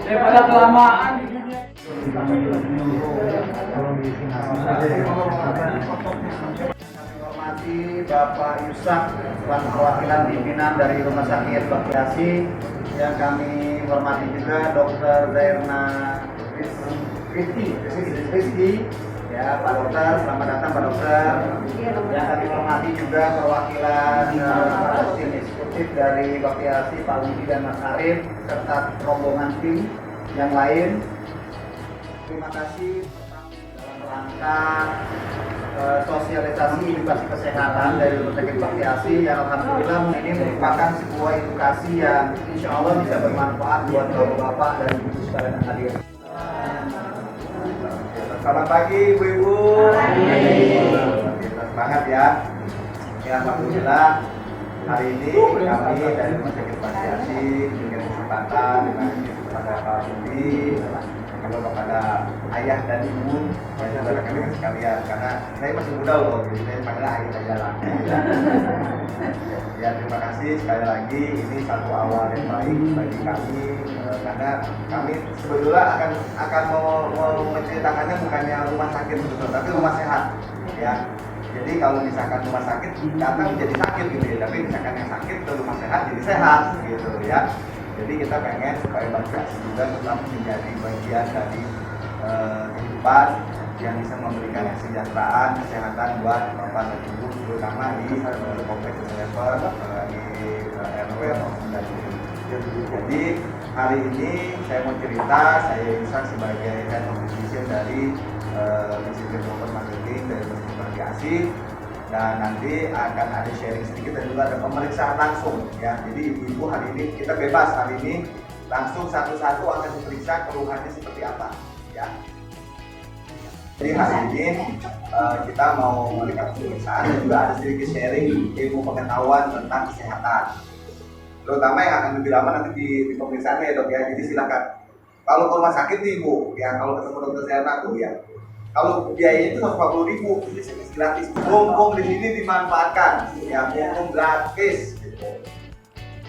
Daripada kelamaan di dunia. Hormati Bapak Yusak selaku perwakilan pimpinan dari Rumah Sakit Baktiasi, yang kami hormati juga Dr. Zairna Rizky, ya Pak Dokter, selamat datang Pak Dokter. Yang kami hormati juga perwakilan tim eksekutif dari Baktiasi, Pak Widi dan Mas Arif, serta rombongan tim yang lain. Terima kasih dalam rangka sosialisasi edukasi kesehatan dari Rumah Sakit Baktiasi, yang alhamdulillah ini merupakan sebuah edukasi yang insya Allah bisa bermanfaat buat bapak dan ibu sekalian yang hadir. Selamat pagi ibu-ibu. Semangat ya. Ya alhamdulillah hari ini kami dari Rumah Sakit Baktiasi diberikan kesempatan dengan kepada Pak Budi, kalau kepada ayah dan ibu, saudara kami sekalian, karena saya masih muda loh, jadi saya panggil ayah saja lah. Ya terima kasih sekali lagi, ini satu awal yang baik bagi kami, karena kami sebetulnya akan mau menceritakannya bukannya rumah sakit betul, tapi rumah sehat, ya. Jadi kalau misalkan rumah sakit datang menjadi sakit gitu ya, tapi misalkan yang sakit ke rumah sehat jadi sehat gitu ya. Jadi kita pengen supaya Baktiasi juga tetap menjadi bagian dari kehidupan yang bisa memberikan kesejahteraan, kesehatan buat bapak dan ibu, terutama di kompleks level di RW maupun dan ibu. Jadi hari ini saya mau cerita, saya Yusak sebagai Head of Division dari Institute of Marketing dari Baktiasi, dan nanti akan ada sharing sedikit dan juga ada pemeriksaan langsung ya. Jadi ibu-ibu hari ini kita bebas, hari ini langsung satu-satu akan diperiksa keluhannya seperti apa ya. Jadi hari ini kita mau melakukan pemeriksaan dan juga ada sedikit sharing ilmu pengetahuan tentang kesehatan, terutama yang akan lebih lama nanti di pemeriksaannya ya dok ya. Jadi silakan kalau ke rumah sakit nih ibu ya, kalau ketemu dokter Zairna tuh ya, kalau biayanya itu 140.000, ini gratis. Mumpung di sini dimanfaatkan, ya mumpung gratis.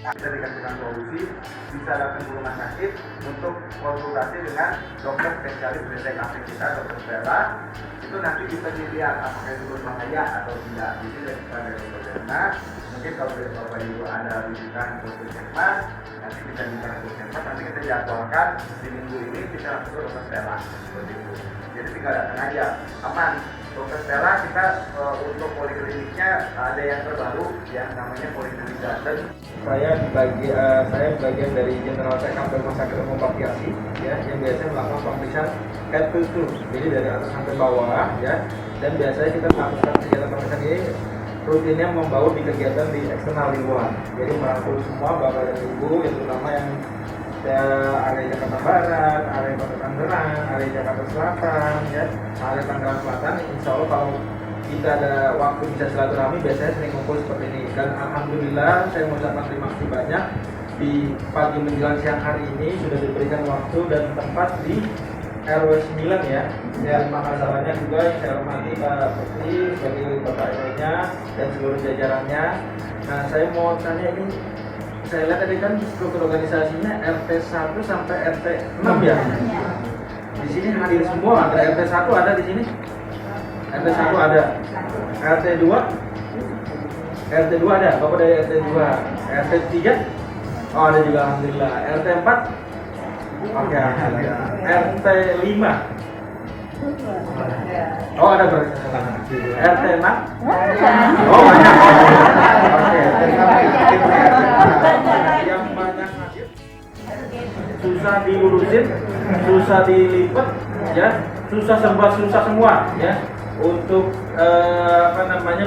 Nah, kita dikasihkan solusi, bisa datang ke rumah sakit untuk konsultasi dengan dokter spesialis dari TKP kita, dokter Bella. Itu nanti bisa dilihat apakah itu berbahaya atau tidak. Jadi dari dokter Bella, mungkin kalau dari bapak ibu ada rujukan ke puskesmas, nanti bisa minta ke puskesmas, nanti kita jadwalkan di minggu ini bisa langsung ke dokter Bella seperti itu. Jadi tinggal datang aja, aman. Dokter Stella kita untuk polikliniknya ada yang terbaru yang namanya Poliklinik Garden. Saya bagian dari General Check-up Rumah Sakit Umum Baktiasi ya, yang biasanya melakukan pemeriksaan head to toe, jadi dari atas sampai bawah ya. Dan biasanya kita melakukan kegiatan pemeriksaan ini rutinnya membawa di kegiatan di eksternal lingkungan. Jadi merangkul semua bapak dan ibu, yang terutama yang area Jakarta Barat, area Kota Tangerang, area Jakarta Selatan, ya, area Tangerang Selatan. Insya Allah kalau kita ada waktu bisa silaturahmi, biasanya sering kumpul seperti ini. Dan alhamdulillah saya mengucapkan terima kasih banyak di pagi menjelang siang hari ini sudah diberikan waktu dan tempat di RW 9 ya. Dan masalahnya juga yang saya hormati Pak Putri sebagai Bapak RW-nya dan seluruh jajarannya. Nah saya mau tanya ini, saya lihat tadi kan struktur organisasinya RT 1 sampai RT 6 ya. Di sini hadir semua, ada RT 1 ada di sini. RT 1 ada. RT 2 RT 2 ada, Bapak dari RT 2. RT 3 oh ada juga alhamdulillah. RT 4 oke, alhamdulillah. RT 5 oh ada berarti. RT 6 oh banyak. Oke, yang banyak hadir susah diurusin, susah dilipet ya, susah serba susah semua ya. Untuk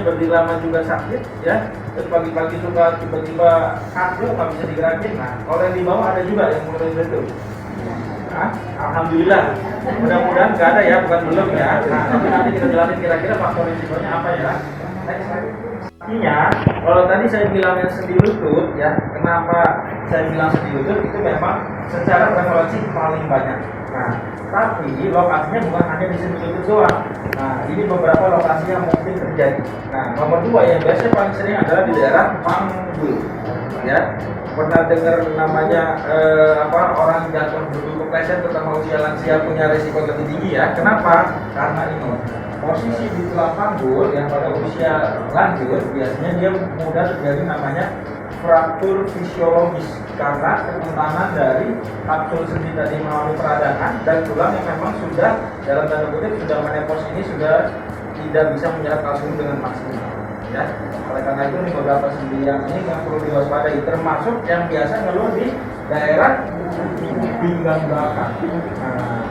berdiri lama juga sakit ya, terus pagi-pagi suka tiba-tiba kaku nggak bisa digerakin. Nah kalau yang di bawah ada juga yang mulai itu. Nah, alhamdulillah, mudah-mudahan nggak ada ya, bukan belum ya. Nah tapi nanti kita jelasin kira-kira faktor risikonya apa ya. Artinya, kalau tadi saya bilang yang sendi lutut ya, kenapa saya bilang di lutut itu memang secara prevalensi paling banyak. Nah, tapi lokasinya bukan hanya di sini lutut doang. Nah, ini beberapa lokasi yang mungkin terjadi. Nah, nomor 2 yang biasanya paling sering adalah di daerah panggul. Ya, pernah dengar namanya orang jatuh berdua kepleset, terutama usia lansia punya risiko lebih tinggi ya. Kenapa? Karena ini posisi di tulang panggul yang pada usia lanjut biasanya dia mudah terjadi namanya fraktur fisiologis karena kerentanan dari kapsul sendi tadi mengalami peradangan dan tulang yang memang sudah dalam tanda kutip sudah menepos ini sudah tidak bisa menyerap kalsium dengan maksimal. Ya, oleh karena itu nih beberapa sendi yang ini yang perlu diwaspadai, termasuk yang biasa ngeluh di daerah pinggang belakang. Nah,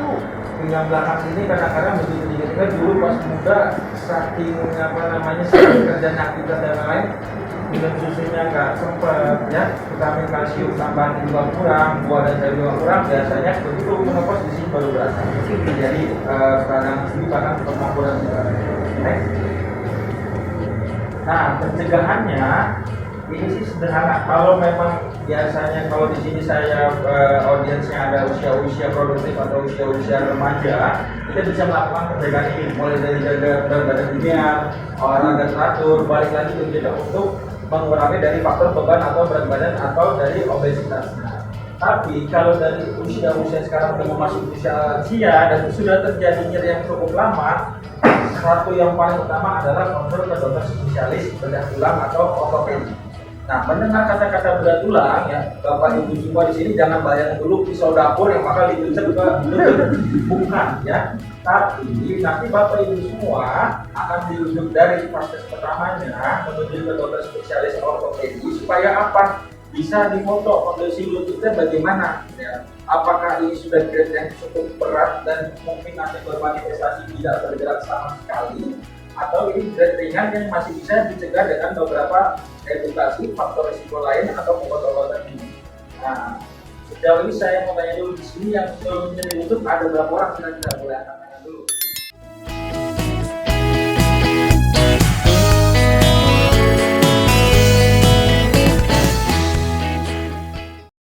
pinggang belakang ini kadang-kadang begitu dikira dulu pas muda saking saking kerjanya aktivitas dan lain minum susunya nggak sempet ya, vitamin kalsium tambahan juga kurang, buah dan sayur juga kurang, biasanya begitu menopos di sini baru berasa. Jadi peradangan sendiri bahkan permakuran juga. Nah, pencegahannya ini sih sederhana. Kalau memang biasanya kalau di sini saya audiensnya ada usia-usia produktif atau usia-usia remaja, kita bisa melakukan pencegahan ini mulai dari jaga berat badan ideal, olahraga teratur, balik lagi ke kita untuk mengurangi dari faktor beban atau berat badan atau dari obesitas. Tapi kalau dari usia-usia sekarang belum masuk usia lansia dan sudah terjadi nyeri yang cukup lama, satu yang paling utama adalah konsul ke dokter spesialis bedah tulang atau ortopedi. Nah, mendengar kata-kata bedah tulang ya, Bapak Ibu semua di sini jangan bayang dulu pisau dapur yang bakal ditusuk ke lutut, bukan ya. Tapi nanti Bapak Ibu semua akan dirujuk dari fase pertamanya menuju ke dokter spesialis ortopedi supaya apa? Bisa difoto kondisi lututnya bagaimana ya. Apakah ini sudah grade yang cukup berat dan mungkin nanti bermanifestasi tidak bergerak sama sekali, atau ini grade ringan yang masih bisa dicegah dengan beberapa edukasi faktor risiko lain atau obat-obatan ini. Nah, sejauh ini saya mau tanya dulu di sini yang sebelumnya di lutut ada berapa orang kira-kira, boleh angkat tangan dulu?